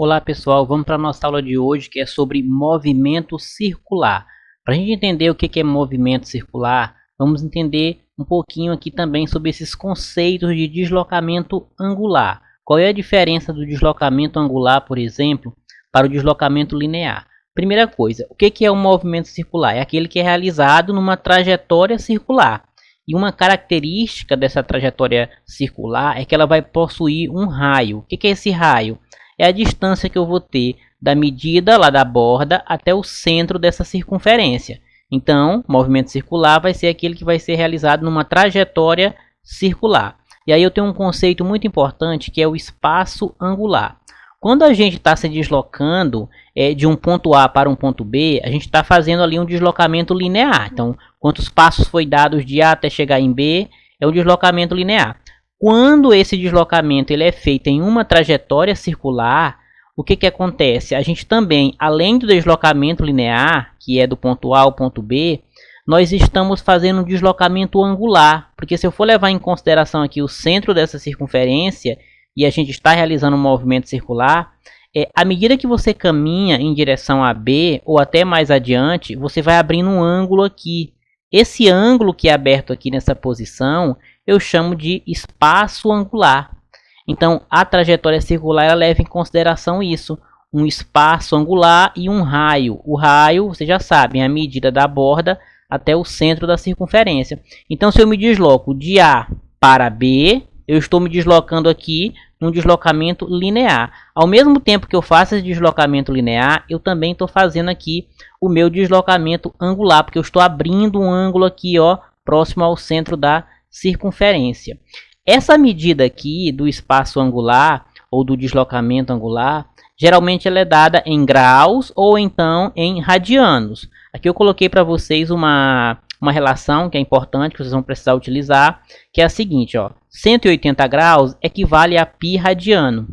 Olá pessoal, vamos para a nossa aula de hoje que é sobre movimento circular. Para a gente entender o que é movimento circular, vamos entender um pouquinho aqui também sobre esses conceitos de deslocamento angular. Qual é a diferença do deslocamento angular, por exemplo, para o deslocamento linear? Primeira coisa, o que é um movimento circular? É aquele que é realizado numa trajetória circular. E uma característica dessa trajetória circular é que ela vai possuir um raio. O que é esse raio? É a distância que eu vou ter da medida lá da borda até o centro dessa circunferência. Então, movimento circular vai ser aquele que vai ser realizado numa trajetória circular. E aí eu tenho um conceito muito importante que é o espaço angular. Quando a gente está se deslocando de um ponto A para um ponto B, a gente está fazendo ali um deslocamento linear. Então, quantos passos foi dados de A até chegar em B, é um deslocamento linear. Quando esse deslocamento ele é feito em uma trajetória circular, o que acontece? A gente também, além do deslocamento linear, que é do ponto A ao ponto B, nós estamos fazendo um deslocamento angular, porque se eu for levar em consideração aqui o centro dessa circunferência, e a gente está realizando um movimento circular, à medida que você caminha em direção a B, ou até mais adiante, você vai abrindo um ângulo aqui. Esse ângulo que é aberto aqui nessa posição, eu chamo de espaço angular. Então, a trajetória circular ela leva em consideração isso, um espaço angular e um raio. O raio, vocês já sabem, é a medida da borda até o centro da circunferência. Então, se eu me desloco de A para B, eu estou me deslocando aqui num deslocamento linear. Ao mesmo tempo que eu faço esse deslocamento linear, eu também estou fazendo aqui o meu deslocamento angular, porque eu estou abrindo um ângulo aqui, ó, próximo ao centro da circunferência. Essa medida aqui do espaço angular ou do deslocamento angular, geralmente ela é dada em graus ou então em radianos. Aqui eu coloquei para vocês uma relação que é importante, que vocês vão precisar utilizar, que é a seguinte, ó, 180 graus equivale a π radiano.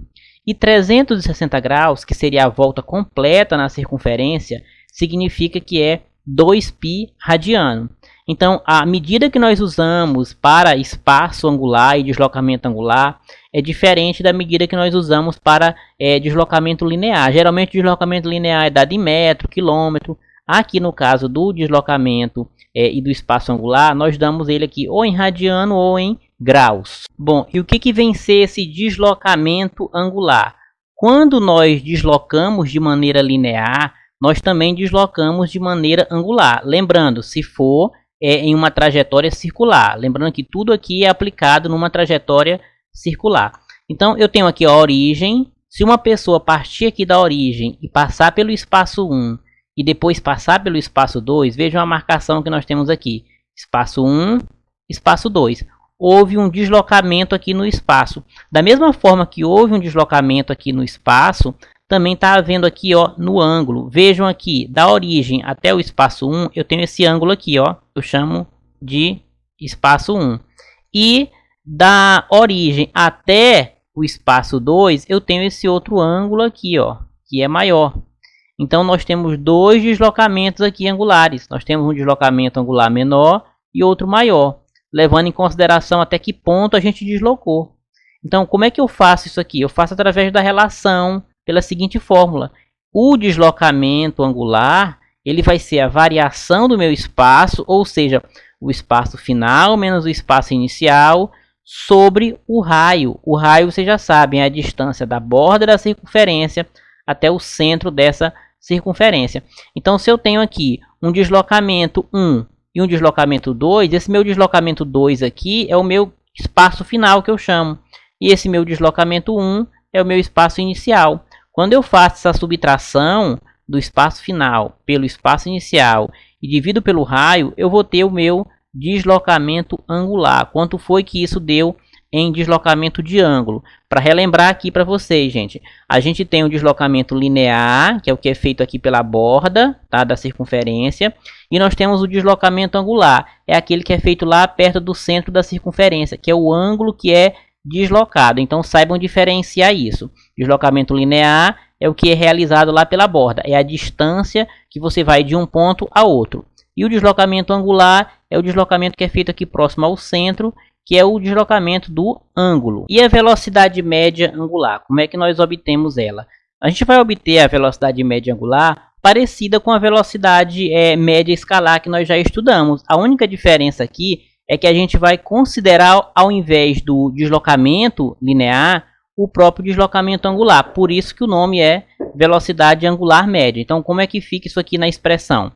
E 360 graus, que seria a volta completa na circunferência, significa que é 2π radiano. Então, a medida que nós usamos para espaço angular e deslocamento angular é diferente da medida que nós usamos para deslocamento linear. Geralmente, o deslocamento linear é dado em metro, quilômetro. Aqui, no caso do deslocamento e do espaço angular, nós damos ele aqui ou em radiano ou em graus. Bom, e o que vem ser esse deslocamento angular? Quando nós deslocamos de maneira linear, nós também deslocamos de maneira angular. Lembrando, se for em uma trajetória circular. Lembrando que tudo aqui é aplicado numa trajetória circular. Então, eu tenho aqui a origem. Se uma pessoa partir aqui da origem e passar pelo espaço 1 e depois passar pelo espaço 2, vejam a marcação que nós temos aqui. Espaço 1, espaço 2. Houve um deslocamento aqui no espaço. Da mesma forma que houve um deslocamento aqui no espaço, também está havendo aqui, ó, no ângulo. Vejam aqui, da origem até o espaço 1, eu tenho esse ângulo aqui, ó, eu chamo de espaço 1. E da origem até o espaço 2, eu tenho esse outro ângulo aqui, ó, que é maior. Então, nós temos dois deslocamentos aqui angulares. Nós temos um deslocamento angular menor e outro maior, levando em consideração até que ponto a gente deslocou. Então, como é que eu faço isso aqui? Eu faço através da relação, pela seguinte fórmula. O deslocamento angular ele vai ser a variação do meu espaço, ou seja, o espaço final menos o espaço inicial, sobre o raio. O raio, vocês já sabem, é a distância da borda da circunferência até o centro dessa circunferência. Então, se eu tenho aqui um deslocamento 1 e um deslocamento 2, esse meu deslocamento 2 aqui é o meu espaço final que eu chamo. E esse meu deslocamento 1 é o meu espaço inicial. Quando eu faço essa subtração do espaço final pelo espaço inicial e divido pelo raio, eu vou ter o meu deslocamento angular. Quanto foi que isso deu em deslocamento de ângulo? Para relembrar aqui para vocês, gente, a gente tem o deslocamento linear, que é o que é feito aqui pela borda, tá, da circunferência, e nós temos o deslocamento angular, é aquele que é feito lá perto do centro da circunferência, que é o ângulo que é deslocado. Então, saibam diferenciar isso. Deslocamento linear é o que é realizado lá pela borda, é a distância que você vai de um ponto a outro. E o deslocamento angular é o deslocamento que é feito aqui próximo ao centro, que é o deslocamento do ângulo. E a velocidade média angular, como é que nós obtemos ela? A gente vai obter a velocidade média angular parecida com a velocidade média escalar que nós já estudamos. A única diferença aqui é que a gente vai considerar, ao invés do deslocamento linear, o próprio deslocamento angular. Por isso que o nome é velocidade angular média. Então, como é que fica isso aqui na expressão?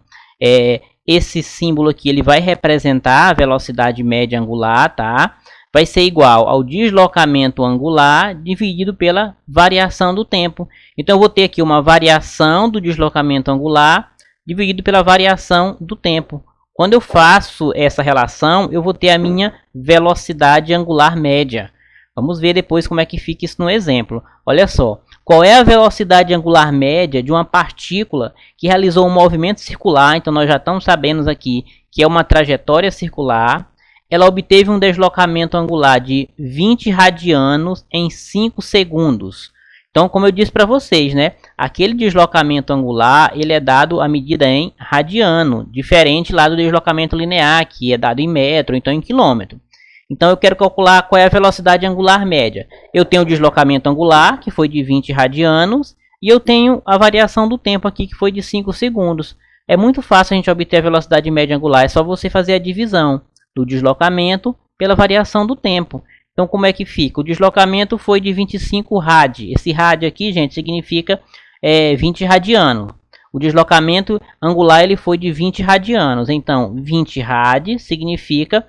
Esse símbolo aqui ele vai representar a velocidade média angular, tá? Vai ser igual ao deslocamento angular dividido pela variação do tempo. Então, eu vou ter aqui uma variação do deslocamento angular dividido pela variação do tempo. Quando eu faço essa relação, eu vou ter a minha velocidade angular média. Vamos ver depois como é que fica isso no exemplo. Olha só, qual é a velocidade angular média de uma partícula que realizou um movimento circular? Então, nós já estamos sabendo aqui que é uma trajetória circular. Ela obteve um deslocamento angular de 20 radianos em 5 segundos. Então, como eu disse para vocês, né, aquele deslocamento angular ele é dado à medida em radiano, diferente lá do deslocamento linear, que é dado em metro, então em quilômetro. Então, eu quero calcular qual é a velocidade angular média. Eu tenho o deslocamento angular, que foi de 20 radianos, e eu tenho a variação do tempo aqui, que foi de 5 segundos. É muito fácil a gente obter a velocidade média angular, é só você fazer a divisão do deslocamento pela variação do tempo. Então, como é que fica? O deslocamento foi de 25 rad. Esse rad aqui, gente, significa 20 radianos. O deslocamento angular ele foi de 20 radianos. Então, 20 rad significa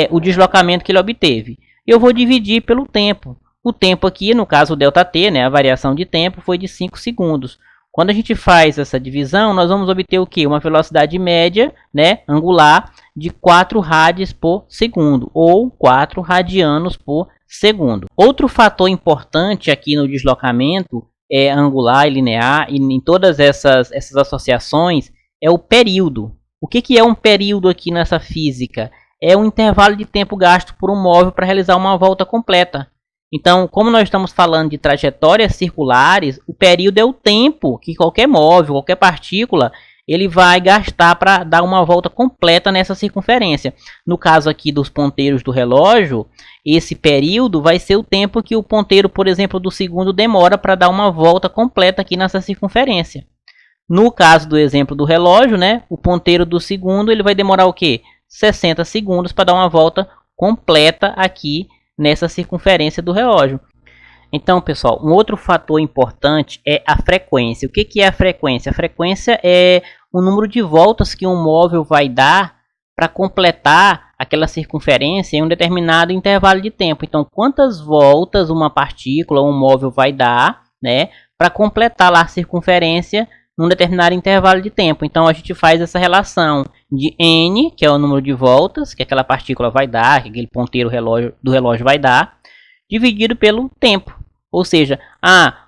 o deslocamento que ele obteve. Eu vou dividir pelo tempo. O tempo aqui, no caso o ΔT, né, a variação de tempo, foi de 5 segundos. Quando a gente faz essa divisão, nós vamos obter o quê? Uma velocidade média, né, angular de 4 rads por segundo, ou 4 radianos por segundo. Outro fator importante aqui no deslocamento angular e linear, e em todas essas associações, é o período. O que é um período aqui nessa física? É um intervalo de tempo gasto por um móvel para realizar uma volta completa. Então, como nós estamos falando de trajetórias circulares, o período é o tempo que qualquer móvel, qualquer partícula, ele vai gastar para dar uma volta completa nessa circunferência. No caso aqui dos ponteiros do relógio, esse período vai ser o tempo que o ponteiro, por exemplo, do segundo demora para dar uma volta completa aqui nessa circunferência. No caso do exemplo do relógio, né, o ponteiro do segundo ele vai demorar o quê? 60 segundos para dar uma volta completa aqui nessa circunferência do relógio. Então, pessoal, um outro fator importante é a frequência. O que é a frequência? A frequência é o número de voltas que um móvel vai dar para completar aquela circunferência em um determinado intervalo de tempo. Então, quantas voltas uma partícula ou um móvel vai dar, né, para completar lá a circunferência num determinado intervalo de tempo. Então, a gente faz essa relação de n, que é o número de voltas que aquela partícula vai dar, que aquele ponteiro do relógio vai dar, dividido pelo tempo. Ou seja,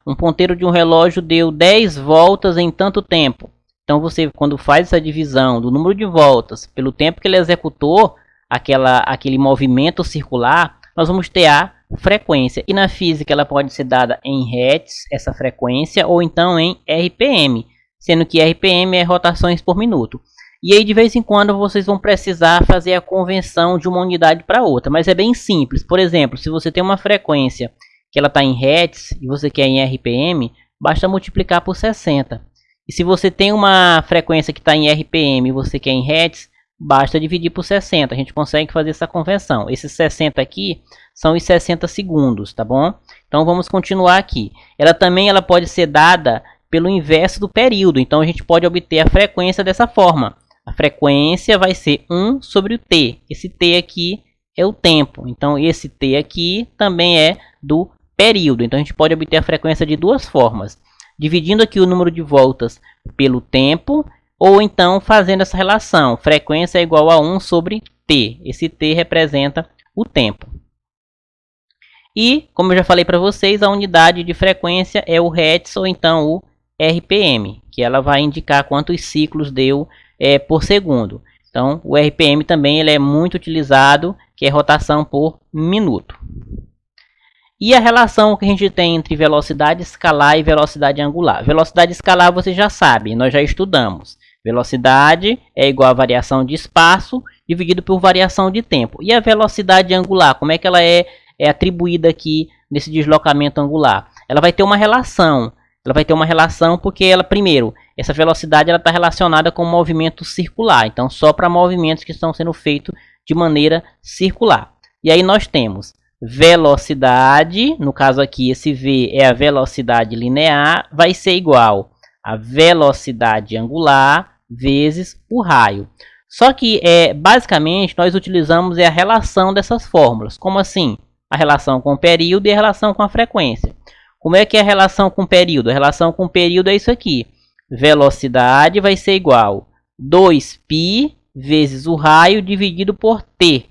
um ponteiro de um relógio deu 10 voltas em tanto tempo. Então, você, quando faz essa divisão do número de voltas pelo tempo que ele executou aquele movimento circular, nós vamos ter a frequência. E na física ela pode ser dada em Hertz, essa frequência, ou então em RPM, sendo que RPM é rotações por minuto. E aí, de vez em quando, vocês vão precisar fazer a conversão de uma unidade para outra, mas é bem simples. Por exemplo, se você tem uma frequência que ela está em Hertz e você quer em RPM, basta multiplicar por 60. E se você tem uma frequência que está em RPM e você quer em Hertz, basta dividir por 60. A gente consegue fazer essa conversão. Esses 60 aqui são os 60 segundos, tá bom? Então vamos continuar aqui. Ela pode ser dada pelo inverso do período. Então a gente pode obter a frequência dessa forma. A frequência vai ser 1 sobre o t. Esse t aqui é o tempo. Então esse t aqui também é do período. Então a gente pode obter a frequência de duas formas. Dividindo aqui o número de voltas pelo tempo, ou então fazendo essa relação. Frequência é igual a 1 sobre t. Esse t representa o tempo. E, como eu já falei para vocês, a unidade de frequência é o Hertz ou então o RPM, que ela vai indicar quantos ciclos deu por segundo. Então, o RPM também ele é muito utilizado, que é rotação por minuto. E a relação que a gente tem entre velocidade escalar e velocidade angular. Velocidade escalar você já sabe, nós já estudamos. Velocidade é igual a variação de espaço dividido por variação de tempo. E a velocidade angular, como é que ela é atribuída aqui nesse deslocamento angular? Ela vai ter uma relação ela vai ter uma relação porque ela, primeiro, essa velocidade está relacionada com o movimento circular. Então, só para movimentos que estão sendo feitos de maneira circular. E aí nós temos velocidade, no caso aqui esse V é a velocidade linear, vai ser igual a velocidade angular vezes o raio. Só que basicamente nós utilizamos a relação dessas fórmulas. Como assim? A relação com o período e a relação com a frequência. Como é que é a relação com o período? A relação com o período é isso aqui. Velocidade vai ser igual a 2π vezes o raio dividido por t.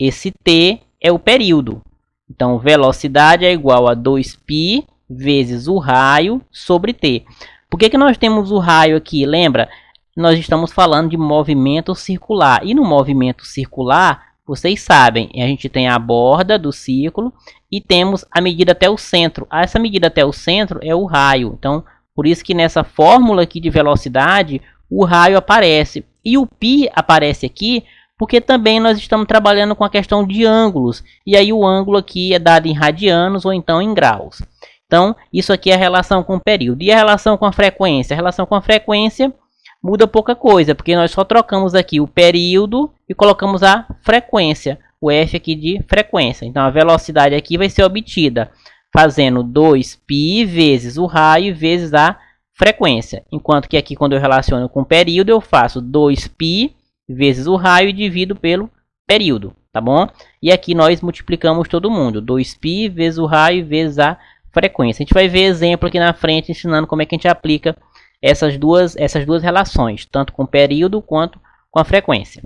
Esse t é o período. Então, velocidade é igual a 2π vezes o raio sobre t. Por que nós temos o raio aqui? Lembra? Nós estamos falando de movimento circular. E no movimento circular, vocês sabem, a gente tem a borda do círculo e temos a medida até o centro. Essa medida até o centro é o raio. Então, por isso que nessa fórmula aqui de velocidade, o raio aparece. E o π aparece aqui porque também nós estamos trabalhando com a questão de ângulos. E aí o ângulo aqui é dado em radianos ou então em graus. Então, isso aqui é a relação com o período. E a relação com a frequência? A relação com a frequência muda pouca coisa, porque nós só trocamos aqui o período e colocamos a frequência, o F aqui de frequência. Então, a velocidade aqui vai ser obtida fazendo 2π vezes o raio vezes a frequência. Enquanto que aqui, quando eu relaciono com o período, eu faço 2π vezes o raio e divido pelo período, tá bom? E aqui nós multiplicamos todo mundo, 2π vezes o raio vezes a frequência. A gente vai ver exemplo aqui na frente ensinando como é que a gente aplica essas duas relações, tanto com o período quanto com a frequência.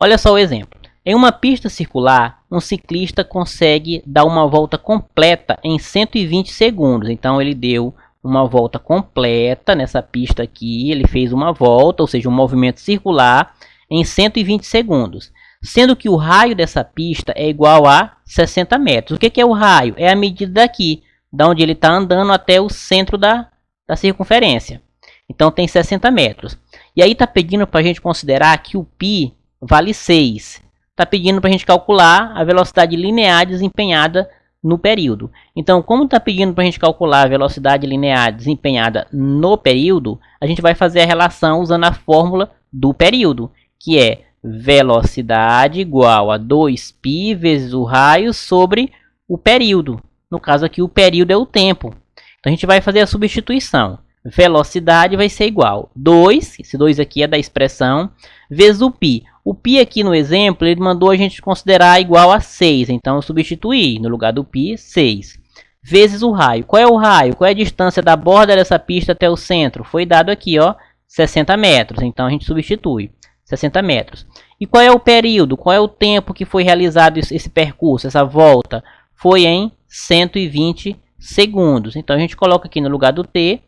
Olha só o exemplo. Em uma pista circular, um ciclista consegue dar uma volta completa em 120 segundos. Então, ele deu uma volta completa nessa pista aqui. Ele fez uma volta, ou seja, um movimento circular, em 120 segundos. Sendo que o raio dessa pista é igual a 60 metros. O que é o raio? É a medida daqui, da onde ele está andando até o centro da circunferência. Então, tem 60 metros. E aí está pedindo para a gente considerar que o π vale 6. Está pedindo para a gente calcular a velocidade linear desempenhada no período. Então, como está pedindo para a gente calcular a velocidade linear desempenhada no período, a gente vai fazer a relação usando a fórmula do período, que é velocidade igual a 2π vezes o raio sobre o período. No caso aqui, o período é o tempo. Então, a gente vai fazer a substituição. Velocidade vai ser igual a 2, esse 2 aqui é da expressão, vezes o π. O π aqui no exemplo, ele mandou a gente considerar igual a 6. Então, eu substituí no lugar do π, 6. Vezes o raio. Qual é o raio? Qual é a distância da borda dessa pista até o centro? Foi dado aqui, ó, 60 metros. Então, a gente substitui 60 metros. E qual é o período? Qual é o tempo que foi realizado esse percurso, essa volta? Foi em 120 segundos. Então, a gente coloca aqui no lugar do t,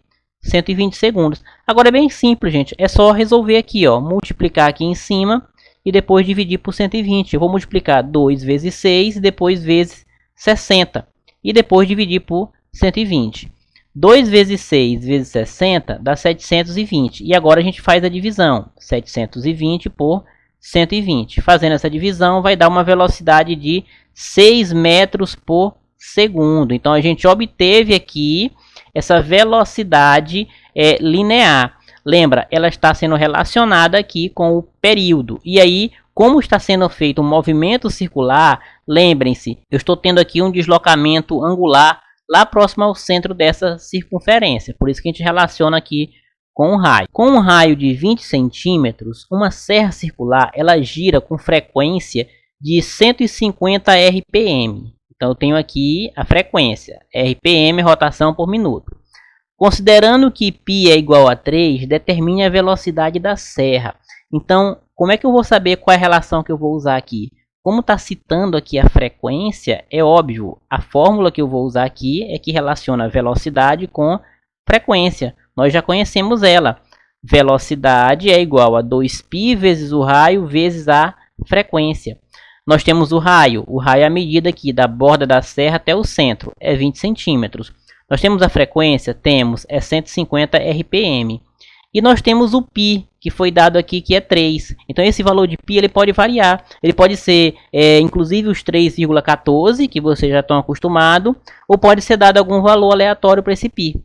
120 segundos. Agora é bem simples, gente. É só resolver aqui, ó, multiplicar aqui em cima e depois dividir por 120. Eu vou multiplicar 2 vezes 6 e depois vezes 60. E depois dividir por 120. 2 vezes 6 vezes 60 dá 720. E agora a gente faz a divisão. 720 por 120. Fazendo essa divisão vai dar uma velocidade de 6 metros por segundo. Então, a gente obteve aqui essa velocidade linear. Lembra, ela está sendo relacionada aqui com o período. E aí, como está sendo feito um movimento circular, lembrem-se, eu estou tendo aqui um deslocamento angular lá próximo ao centro dessa circunferência. Por isso que a gente relaciona aqui com o raio. Com um raio de 20 centímetros, uma serra circular ela gira com frequência de 150 RPM. Então, eu tenho aqui a frequência, RPM, rotação por minuto. Considerando que π é igual a 3, determine a velocidade da serra. Então, como é que eu vou saber qual é a relação que eu vou usar aqui? Como está citando aqui a frequência, é óbvio, a fórmula que eu vou usar aqui é que relaciona velocidade com frequência. Nós já conhecemos ela. Velocidade é igual a 2π vezes o raio vezes a frequência. Nós temos o raio é a medida aqui da borda da serra até o centro, é 20 centímetros. Nós temos a frequência, temos 150 RPM. E nós temos o π, que foi dado aqui, que é 3. Então esse valor de π ele pode variar. Ele pode ser, inclusive, os 3,14, que vocês já estão acostumados, ou pode ser dado algum valor aleatório para esse π.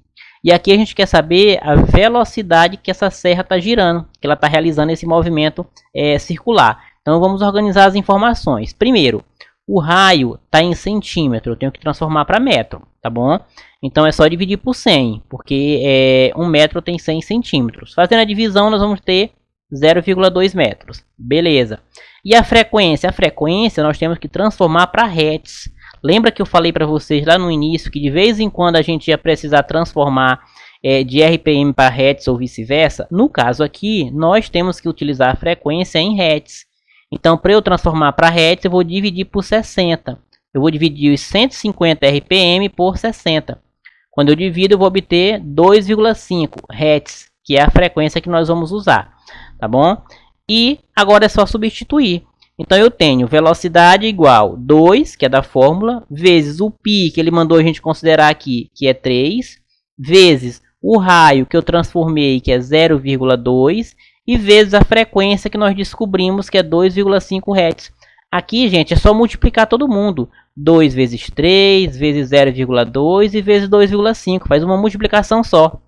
E aqui a gente quer saber a velocidade que essa serra está girando, que ela está realizando esse movimento circular. Então vamos organizar as informações. Primeiro, o raio está em centímetro, eu tenho que transformar para metro, tá bom? Então é só dividir por 100, porque 1 metro tem 100 centímetros. Fazendo a divisão, nós vamos ter 0,2 metros. Beleza. E a frequência? A frequência nós temos que transformar para hertz. Lembra que eu falei para vocês lá no início que de vez em quando a gente ia precisar transformar de RPM para hertz ou vice-versa? No caso aqui, nós temos que utilizar a frequência em hertz. Então, para eu transformar para hertz, eu vou dividir por 60. Eu vou dividir os 150 RPM por 60. Quando eu divido, eu vou obter 2,5 Hz, que é a frequência que nós vamos usar, tá bom? E agora é só substituir. Então eu tenho velocidade igual 2, que é da fórmula, vezes o π, que ele mandou a gente considerar aqui, que é 3, vezes o raio que eu transformei, que é 0,2, e vezes a frequência que nós descobrimos, que é 2,5 Hz. Aqui, gente, é só multiplicar todo mundo. 2 vezes 3, vezes 0,2 e vezes 2,5. Faz uma multiplicação só.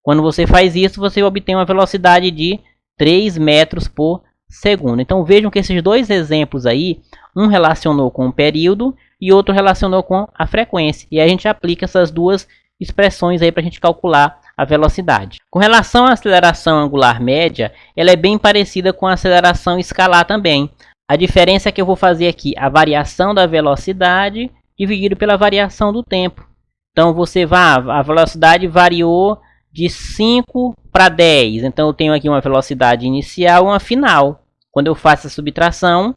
Quando você faz isso, você obtém uma velocidade de 3 metros por segundo. Então vejam que esses dois exemplos aí, um relacionou com o período e outro relacionou com a frequência. E a gente aplica essas duas expressões aí para a gente calcular a velocidade. Com relação à aceleração angular média, ela é bem parecida com a aceleração escalar também. A diferença é que eu vou fazer aqui a variação da velocidade dividido pela variação do tempo. Então você a velocidade variou de 5 para 10. Então eu tenho aqui uma velocidade inicial e uma final. Quando eu faço a subtração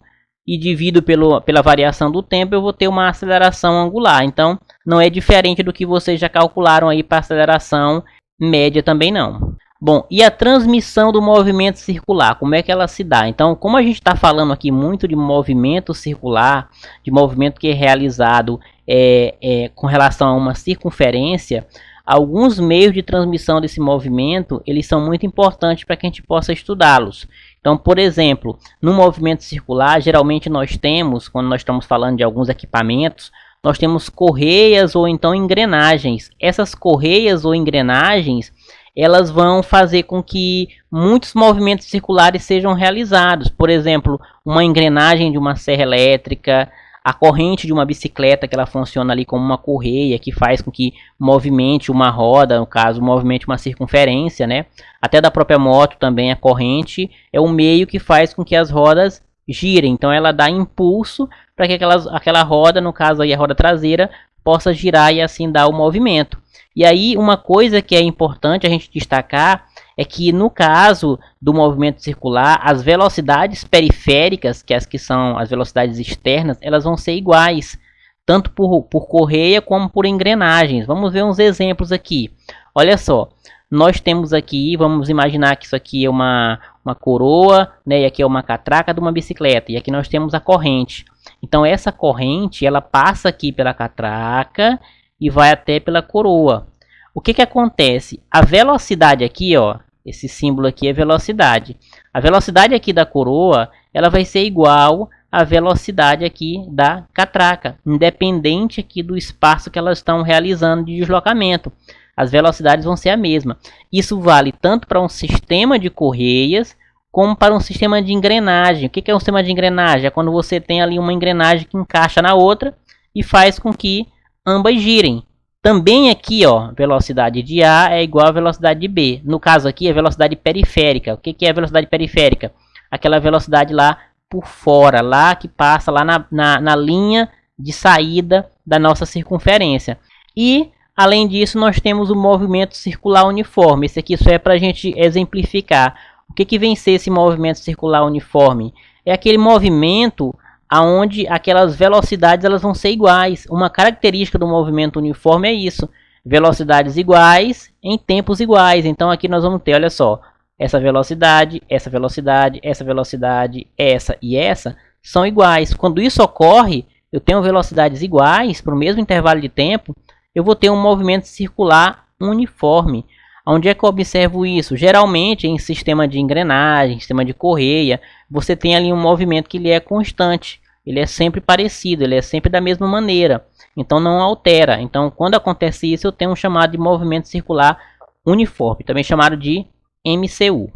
e divido pela variação do tempo, eu vou ter uma aceleração angular. Então não é diferente do que vocês já calcularam aí para aceleração média também não. Bom, e a transmissão do movimento circular, como é que ela se dá? Então, como a gente está falando aqui muito de movimento circular, de movimento que é realizado com relação a uma circunferência, alguns meios de transmissão desse movimento, eles são muito importantes para que a gente possa estudá-los. Então, por exemplo, no movimento circular, geralmente nós temos, quando nós estamos falando de alguns equipamentos, nós temos correias ou então engrenagens. Essas correias ou engrenagens, elas vão fazer com que muitos movimentos circulares sejam realizados. Por exemplo, uma engrenagem de uma serra elétrica, a corrente de uma bicicleta, que ela funciona ali como uma correia, que faz com que movimente uma roda, no caso, movimente uma circunferência, né? Até da própria moto também, a corrente é o meio que faz com que as rodas girem. Então ela dá impulso para que aquela roda, no caso aí a roda traseira, possa girar e assim dar o movimento. E aí uma coisa que é importante a gente destacar é que no caso do movimento circular, as velocidades periféricas, que são as velocidades externas, elas vão ser iguais, tanto por correia como por engrenagens. Vamos ver uns exemplos aqui. Olha só, nós temos aqui, vamos imaginar que isso aqui é uma coroa, né, e aqui é uma catraca de uma bicicleta, e aqui nós temos a corrente. Então essa corrente, ela passa aqui pela catraca e vai até pela coroa. O que acontece? A velocidade aqui, ó, esse símbolo aqui é velocidade. A velocidade aqui da coroa, ela vai ser igual à velocidade aqui da catraca, independente aqui do espaço que elas estão realizando de deslocamento. As velocidades vão ser a mesma. Isso vale tanto para um sistema de correias, como para um sistema de engrenagem. O que é um sistema de engrenagem? É quando você tem ali uma engrenagem que encaixa na outra e faz com que ambas girem. Também aqui, ó, velocidade de A é igual a velocidade de B. No caso aqui, é velocidade periférica. O que é a velocidade periférica? Aquela velocidade lá por fora, lá que passa lá na linha de saída da nossa circunferência. E, além disso, nós temos o movimento circular uniforme. Esse aqui só é para a gente exemplificar. O que vem ser esse movimento circular uniforme? É aquele movimento aonde aquelas velocidades elas vão ser iguais. Uma característica do movimento uniforme é isso. Velocidades iguais em tempos iguais. Então aqui nós vamos ter, olha só, essa velocidade, essa velocidade, essa velocidade, essa e essa são iguais. Quando isso ocorre, eu tenho velocidades iguais para o mesmo intervalo de tempo, eu vou ter um movimento circular uniforme. Onde é que eu observo isso? Geralmente em sistema de engrenagem, sistema de correia, você tem ali um movimento que ele é constante, ele é sempre parecido, ele é sempre da mesma maneira, então não altera. Então quando acontece isso, eu tenho um chamado de movimento circular uniforme, também chamado de MCU.